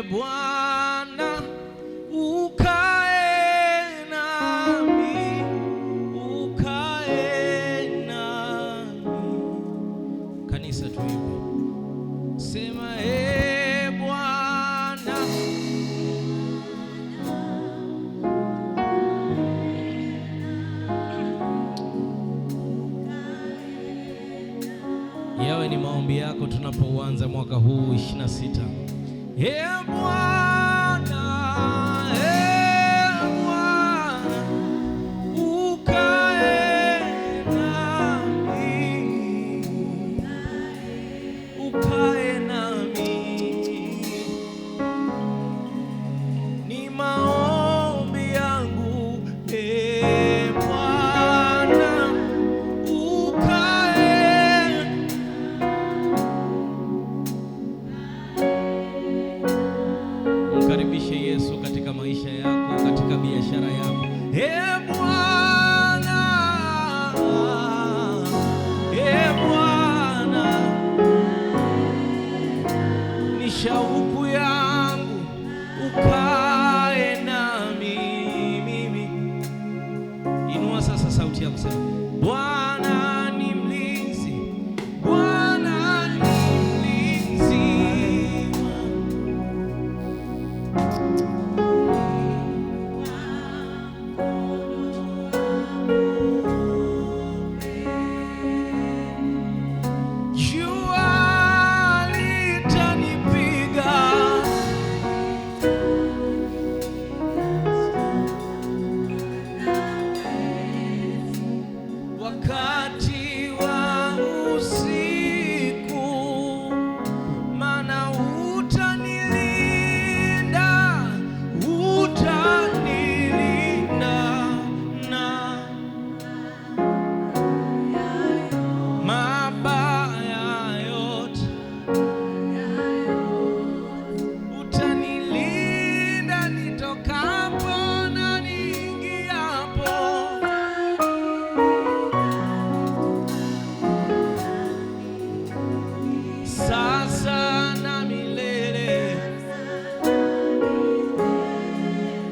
Bwana ukae nami, ukae nami. Kanisa tuimbe, sema Bwana yawe ni maombi yako tunapouanza mwaka huu 26. Bwana, Bwana ukae nami, ukae nami. Ni maombi yangu Bwana ukae. Mkaribishe Yesu katika maisha yako, katika biashara yako. Bwana, Bwana ni shauku yangu, ukae nami mimi. Inua sasa sauti yako, sema Bwana ni mlinzi, Bwana ni mlinzi. Wakati wa usiku, maana utanilinda, utanilinda na mabaya yote, utanilinda nitokapo na niingiapo. Sasa na milele.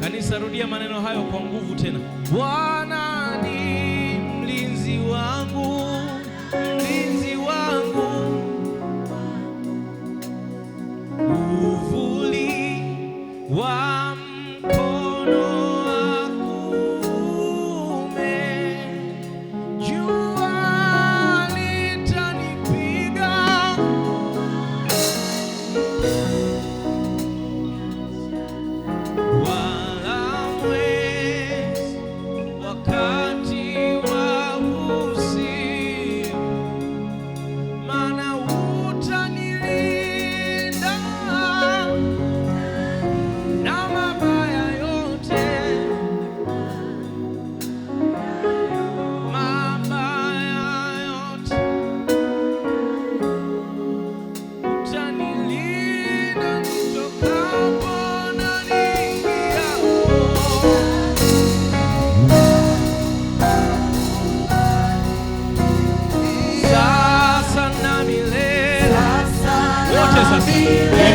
Kanisa, rudia maneno hayo kwa nguvu tena. Bwana ni mlinzi wangu, mlinzi wangu, uvuli wa mkono wa kuume, jua litanipiga, wala mwezi wakati wa usiku, maana utanilinda na mabaya yote, mabaya yote, utanilinda nitokapo na niingiapo. Sasa na milele. Wote sasa.